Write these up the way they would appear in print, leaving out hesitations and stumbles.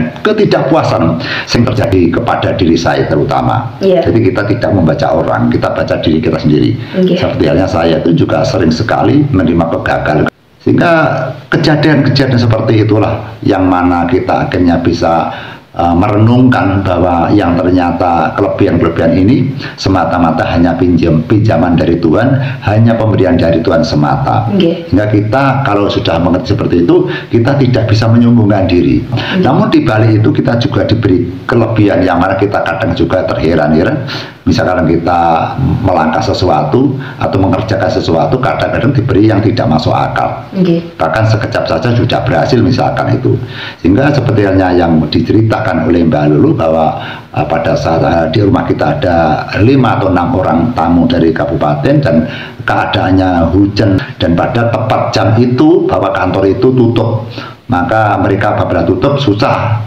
dan ketidakpuasan yang terjadi kepada diri saya terutama. Jadi kita tidak membaca orang, kita baca diri kita sendiri. Seperti halnya saya itu juga sering sekali menerima kegagalan. Sehingga kejadian-kejadian seperti itulah yang mana kita akhirnya bisa merenungkan bahwa yang ternyata kelebihan-kelebihan ini semata-mata hanya pinjaman dari Tuhan, hanya pemberian dari Tuhan semata. Sehingga kita kalau sudah mengerti seperti itu, kita tidak bisa menyombongkan diri. Namun di balik itu kita juga diberi kelebihan yang mana kita kadang juga terheran-heran. Misalkan kita melangkah sesuatu atau mengerjakan sesuatu, kadang-kadang diberi yang tidak masuk akal. Bahkan sekejap saja sudah berhasil misalkan itu. Sehingga seperti halnya yang diceritakan oleh Mbak Lulu bahwa pada saat di rumah kita ada 5 atau 6 orang tamu dari kabupaten dan keadaannya hujan dan pada tepat jam itu bahwa kantor itu tutup. Maka mereka apabila tutup susah,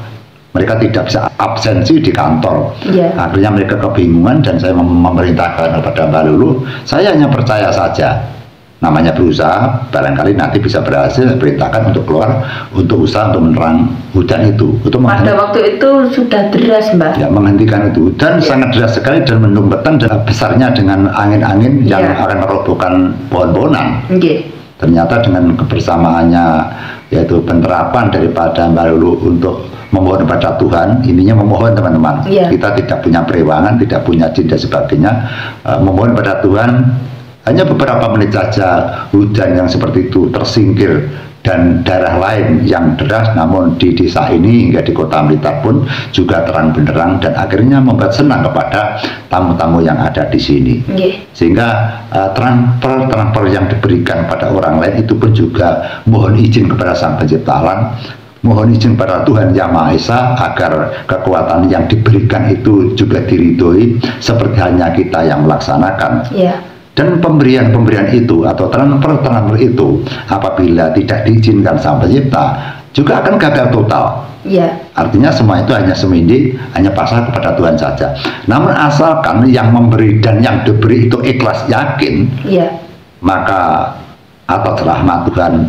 mereka tidak bisa absensi di kantor. Akhirnya mereka kebingungan dan saya memerintahkan kepada Mbak Lulu, saya hanya percaya saja. Namanya berusaha, barangkali nanti bisa berhasil. Perintahkan untuk keluar, untuk usaha untuk menerang hujan itu. Pada waktu itu sudah deras, Mbak. Ya, menghentikan itu. Hujan sangat deras sekali dan mendung petang dan besarnya dengan angin-angin yang akan merobohkan pohon-pohonan. Ternyata dengan kebersamaannya, yaitu penerapan daripada Mbak Lulu untuk memohon kepada Tuhan, ininya memohon teman-teman. Kita tidak punya perewangan, tidak punya jin dan sebagainya. Memohon kepada Tuhan, hanya beberapa menit saja hujan yang seperti itu tersingkir dan daerah lain yang deras, namun di desa ini hingga di kota Blitar pun juga terang benderang dan akhirnya membuat senang kepada tamu-tamu yang ada di sini. Sehingga transfer yang diberikan pada orang lain itu pun juga mohon izin kepada Sang Pencipta Alam, mohon izin pada Tuhan Yang Maha Esa agar kekuatan yang diberikan itu juga diridhoi seperti halnya kita yang melaksanakan. Dan pemberian-pemberian itu atau transfer itu apabila tidak diizinkan Sang Pencipta juga akan gagal total. Artinya semua itu hanya semindi, hanya pasrah kepada Tuhan saja. Namun asalkan yang memberi dan yang diberi itu ikhlas yakin, maka atas rahmat Tuhan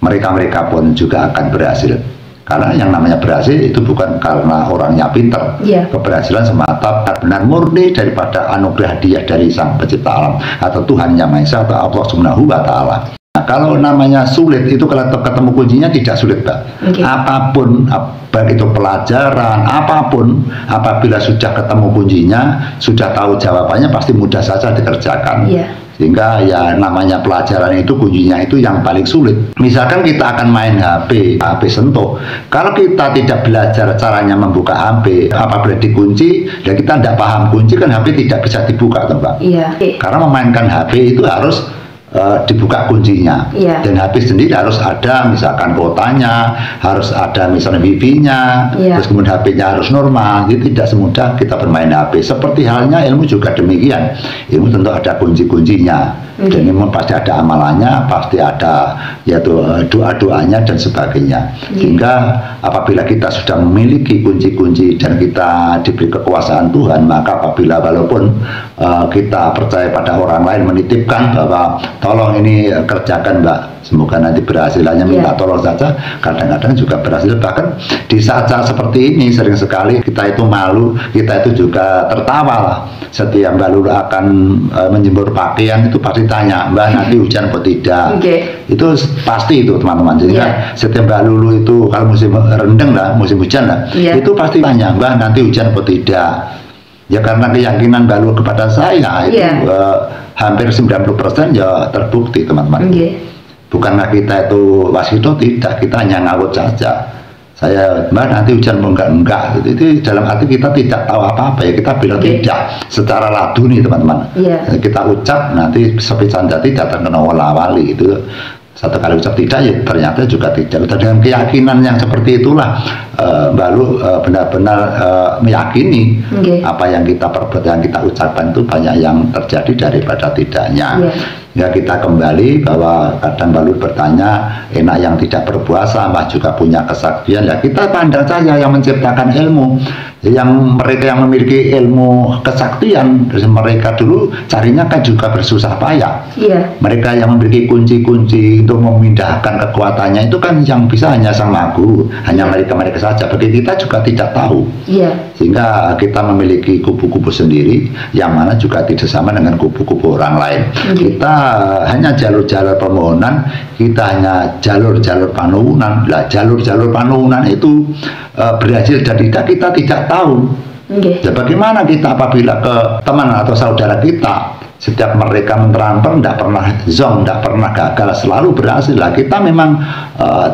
mereka-mereka pun juga akan berhasil. Karena yang namanya berhasil itu bukan karena orangnya pinter. Keberhasilan semata benar murni daripada anugerah hadiah dari Sang Pencipta Alam atau Tuhan Yang Maha Esa atau Allah Subhanahu wa Ta'ala. Nah, kalau namanya sulit itu kalau ketemu kuncinya tidak sulit, Mbak. Apapun, baik itu pelajaran, apapun, apabila sudah ketemu kuncinya, sudah tahu jawabannya, pasti mudah saja dikerjakan. Sehingga ya namanya pelajaran itu kuncinya itu yang paling sulit. Misalkan kita akan main HP sentuh. Kalau kita tidak belajar caranya membuka HP, apabila dikunci dan kita tidak paham kunci, kan HP tidak bisa dibuka, Mbak. Karena memainkan HP itu harus dibuka kuncinya, dan HP sendiri harus ada misalkan kuotanya, harus ada misalnya wifi-nya, terus kemudian HP-nya harus normal. Jadi tidak semudah kita bermain HP. Seperti halnya ilmu juga demikian, ilmu tentu ada kunci-kuncinya, dan ilmu pasti ada amalannya, pasti ada yaitu doa-doanya dan sebagainya. Sehingga apabila kita sudah memiliki kunci-kunci dan kita diberi kekuasaan Tuhan, maka apabila walaupun kita percaya pada orang lain menitipkan bahwa tolong ini kerjakan, Mbak, semoga nanti berhasilannya, minta tolong saja, kadang-kadang juga berhasil. Bahkan di saat-saat seperti ini sering sekali kita itu malu, kita itu juga tertawa lah. Setiap Mbak Lulu akan menjemur pakaian itu pasti tanya, Mbak, nanti hujan atau tidak. Itu pasti itu teman-teman. Jadi setiap Mbak Lulu itu kalau musim rendeng lah, musim hujan lah, itu pasti tanya, Mbak, nanti hujan atau tidak. Ya karena keyakinan Mbak Lulu kepada saya itu hampir 90% ya terbukti, teman-teman. Bukanlah kita itu wasito, tidak, kita hanya ngawut saja. Saya, Mbak, nanti hujan enggak gitu. Itu dalam arti kita tidak tahu apa-apa, ya kita bilang tidak secara laduni, teman-teman. Kita ucap, nanti sepi sanjati datang kena wali itu. Satu kali ucap tidak, ya ternyata juga tidak. Dengan keyakinan yang seperti itulah Mbak Lu benar-benar meyakini apa yang kita perbuat, yang kita ucapkan itu banyak yang terjadi daripada tidaknya. Ya kita kembali bahwa kadang Mbak Lu bertanya, enak yang tidak berpuasa, Mbak juga punya kesaktian. Ya kita pandang saja yang menciptakan ilmu, yang mereka yang memiliki ilmu kesaktian, mereka dulu carinya kan juga bersusah payah. Mereka yang memiliki kunci-kunci untuk memindahkan kekuatannya itu kan yang bisa hanya Sang Maha Guru, hanya mereka saja, bagi kita juga tidak tahu. Sehingga kita memiliki kubu-kubu sendiri yang mana juga tidak sama dengan kubu-kubu orang lain. Kita hanya jalur-jalur permohonan, kita hanya jalur-jalur panuwunan. Lah jalur-jalur panuwunan itu berhasil dan kita tidak tahu. Ya, bagaimana kita apabila ke teman atau saudara kita, setiap mereka meneramper tidak pernah zong, tidak pernah gagal, selalu berhasil. Lah kita memang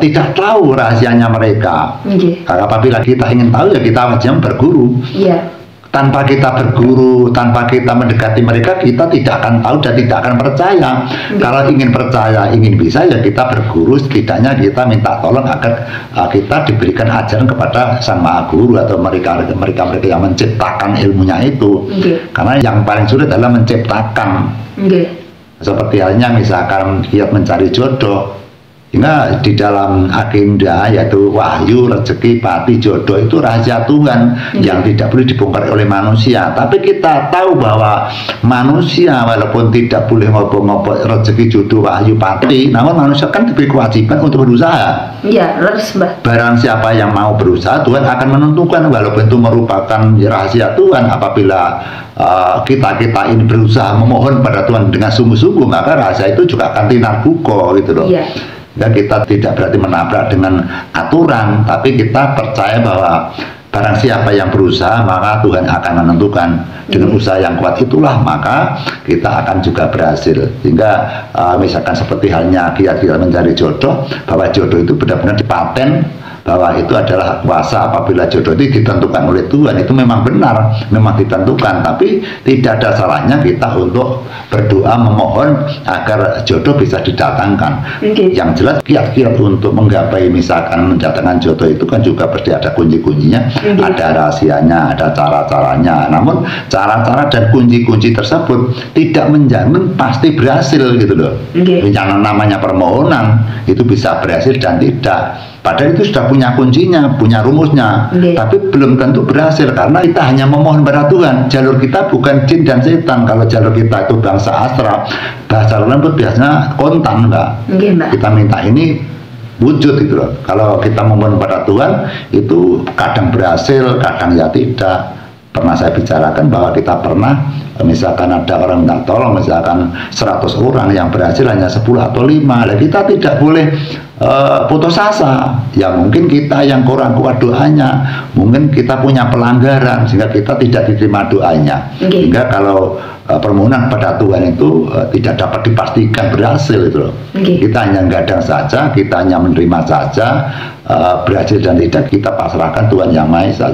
tidak tahu rahasianya mereka. Karena apabila kita ingin tahu, ya kita wajib berguru. Tanpa kita berguru, tanpa kita mendekati mereka, kita tidak akan tahu dan tidak akan percaya. Kalau ingin percaya, ingin bisa, ya kita berguru. Setidaknya kita minta tolong agar kita diberikan ajaran kepada Sang Maha Guru atau mereka yang menciptakan ilmunya itu. Karena yang paling sulit adalah menciptakan. Seperti halnya misalkan giat mencari jodoh. Hingga di dalam agenda yaitu wahyu, rezeki, pati, jodoh itu rahasia Tuhan yang tidak boleh dibongkar oleh manusia. Tapi kita tahu bahwa manusia walaupun tidak boleh ngobong-ngobong rezeki, jodoh, wahyu, pati, namun manusia kan diberi kewajiban untuk berusaha. Barang siapa yang mau berusaha, Tuhan akan menentukan, walaupun itu merupakan rahasia Tuhan. Apabila kita ini berusaha memohon pada Tuhan dengan sungguh-sungguh, maka rahasia itu juga akan tinar buko gitu loh. Dan kita tidak berarti menabrak dengan aturan, tapi kita percaya bahwa barang siapa yang berusaha, maka Tuhan akan menentukan. Dengan usaha yang kuat itulah maka kita akan juga berhasil. Sehingga misalkan seperti halnya giat-giat mencari jodoh, bahwa jodoh itu benar-benar dipaten, bahwa itu adalah kuasa. Apabila jodoh itu ditentukan oleh Tuhan, itu memang benar, memang ditentukan. Tapi tidak ada salahnya kita untuk berdoa memohon agar jodoh bisa didatangkan. Yang jelas kiat-kiat untuk menggapai misalkan mendatangkan jodoh itu kan juga pasti ada kunci-kuncinya, ada rahasianya, ada cara-caranya. Namun cara-cara dan kunci-kunci tersebut tidak menjamin pasti berhasil gitu loh. Yang namanya permohonan itu bisa berhasil dan tidak. Padahal itu sudah punya kuncinya, punya rumusnya, tapi belum tentu berhasil karena kita hanya memohon pada Tuhan. Jalur kita bukan jin dan setan. Kalau jalur kita itu bangsa astral, bahasa lembut biasanya kontan, Mbak. Kita minta ini wujud gitu loh. Kalau kita memohon pada Tuhan itu kadang berhasil, kadang ya tidak. Pernah saya bicarakan bahwa kita pernah misalkan ada orang minta tolong, misalkan 100 orang yang berhasil hanya 10 atau 5. Nah, kita tidak boleh putus asa. Ya mungkin kita yang kurang kuat doanya, mungkin kita punya pelanggaran sehingga kita tidak diterima doanya. Sehingga kalau permohonan pada Tuhan itu tidak dapat dipastikan berhasil itu loh. Kita hanya gadang saja, kita hanya menerima saja, berhasil dan tidak kita pasrahkan Tuhan Yang Maha Esa.